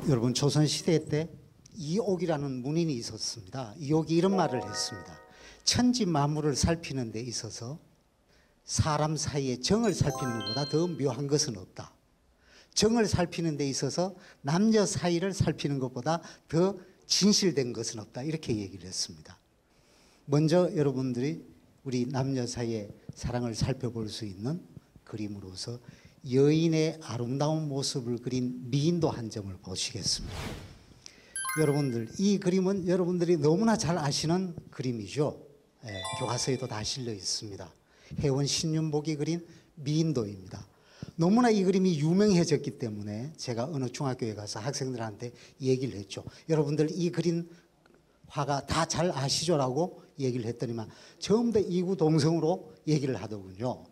여러분, 조선시대 때 이옥이라는 문인이 있었습니다. 이옥이 이런 말을 했습니다. 천지 만물을 살피는 데 있어서 사람 사이의 정을 살피는 것보다 더 묘한 것은 없다. 정을 살피는 데 있어서 남녀 사이를 살피는 것보다 더 진실된 것은 없다. 이렇게 얘기를 했습니다. 먼저 여러분들이 우리 남녀 사이의 사랑을 살펴볼 수 있는 그림으로서 여인의 아름다운 모습을 그린 미인도 한 점을 보시겠습니다. 여러분들, 이 그림은 여러분들이 너무나 잘 아시는 그림이죠. 교과서에도 다 실려 있습니다. 혜원 신윤복이 그린 미인도입니다. 너무나 이 그림이 유명해졌기 때문에 제가 어느 중학교에 가서 학생들한테 얘기를 했죠. 여러분들 이 그린 화가 다 잘 아시죠라고 얘기를 했더니만 전부 다 이구동성으로 얘기를 하더군요.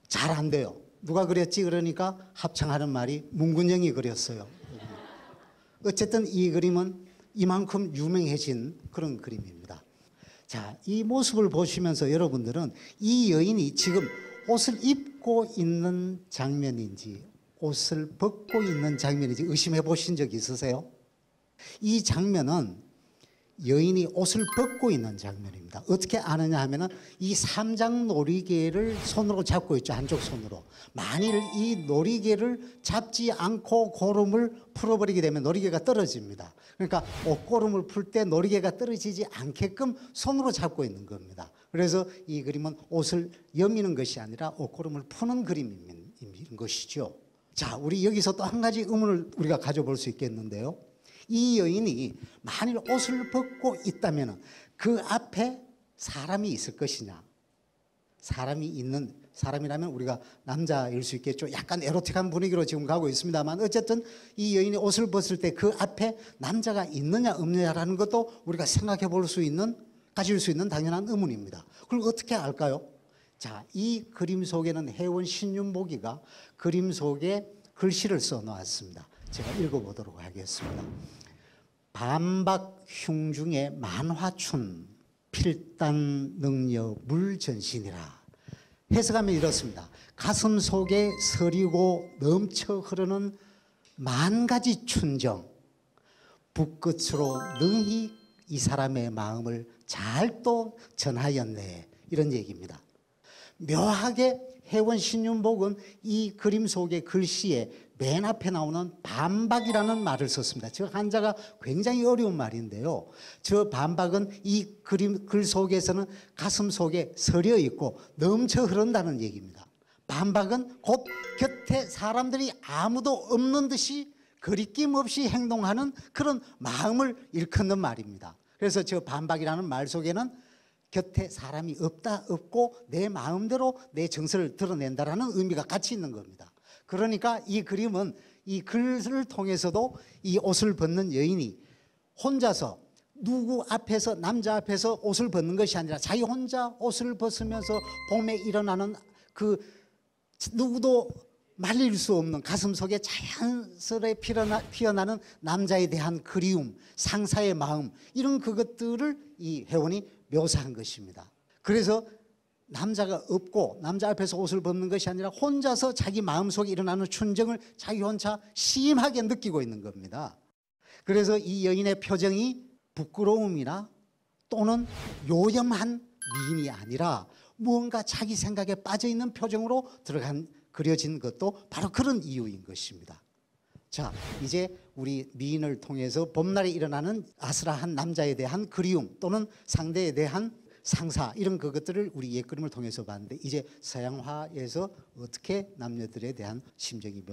잘 안 돼요. 누가 그렸지? 그러니까 합창하는 말이 문근영이 그렸어요. 어쨌든 이 그림은 이만큼 유명해진 그런 그림입니다. 자, 이 모습을 보시면서 여러분들은 이 여인이 지금 옷을 입고 있는 장면인지 옷을 벗고 있는 장면인지 의심해 보신 적 있으세요? 이 장면은 여인이 옷을 벗고 있는 장면입니다. 어떻게 아느냐 하면은 이 삼장 놀이개를 손으로 잡고 있죠. 한쪽 손으로. 만일 이 놀이개를 잡지 않고 고름을 풀어버리게 되면 놀이개가 떨어집니다. 그러니까 옷고름을 풀 때 놀이개가 떨어지지 않게끔 손으로 잡고 있는 겁니다. 그래서 이 그림은 옷을 여미는 것이 아니라 옷고름을 푸는 그림인 것이죠. 자, 우리 여기서 또 한 가지 의문을 우리가 가져볼 수 있겠는데요. 이 여인이 만일 옷을 벗고 있다면 그 앞에 사람이 있을 것이냐. 사람이라면 우리가 남자일 수 있겠죠. 약간 에로틱한 분위기로 지금 가고 있습니다만 어쨌든 이 여인이 옷을 벗을 때 그 앞에 남자가 있느냐 없느냐라는 것도 우리가 생각해 볼 수 있는, 가질 수 있는 당연한 의문입니다. 그걸 어떻게 알까요? 자, 이 그림 속에는 혜원 신윤복이가 그림 속에 글씨를 써 놓았습니다. 제가 읽어보도록 하겠습니다. 반박 흉중의 만화춘 필당 능여 물전신이라. 해석하면 이렇습니다. 가슴 속에 서리고 넘쳐 흐르는 만 가지 춘정, 붓끝으로 능히 이 사람의 마음을 잘 또 전하였네. 이런 얘기입니다. 묘하게 혜원 신윤복은 이 그림 속의 글씨에 맨 앞에 나오는 반박이라는 말을 썼습니다. 저 한자가 굉장히 어려운 말인데요. 저 반박은 이 그림 글 속에서는 가슴 속에 서려 있고 넘쳐 흐른다는 얘기입니다. 반박은 곧 곁에 사람들이 아무도 없는 듯이 거리낌 없이 행동하는 그런 마음을 일컫는 말입니다. 그래서 저 반박이라는 말 속에는 곁에 사람이 없고 내 마음대로 내 정서를 드러낸다라는 의미가 같이 있는 겁니다. 그러니까 이 그림은 이 글을 통해서도 이 옷을 벗는 여인이 혼자서 누구 앞에서, 남자 앞에서 옷을 벗는 것이 아니라 자기 혼자 옷을 벗으면서 봄에 일어나는 그 누구도 말릴 수 없는 가슴 속에 자연스레 피어나는 남자에 대한 그리움, 상사의 마음, 이런 그것들을 이 혜원이 묘사한 것입니다. 그래서 남자가 없고 남자 앞에서 옷을 벗는 것이 아니라 혼자서 자기 마음속에 일어나는 춘정을 자기 혼자 심하게 느끼고 있는 겁니다. 그래서 이 여인의 표정이 부끄러움이나 또는 요염한 미인이 아니라 무언가 자기 생각에 빠져있는 표정으로 그려진 것도 바로 그런 이유인 것입니다. 자, 이제 우리 미인을 통해서 봄날에 일어나는 아슬아한 남자에 대한 그리움 또는 상대에 대한 상사, 이런 그것들을 우리 옛그림을 통해서 봤는데 이제 서양화에서 어떻게 남녀들에 대한 심정이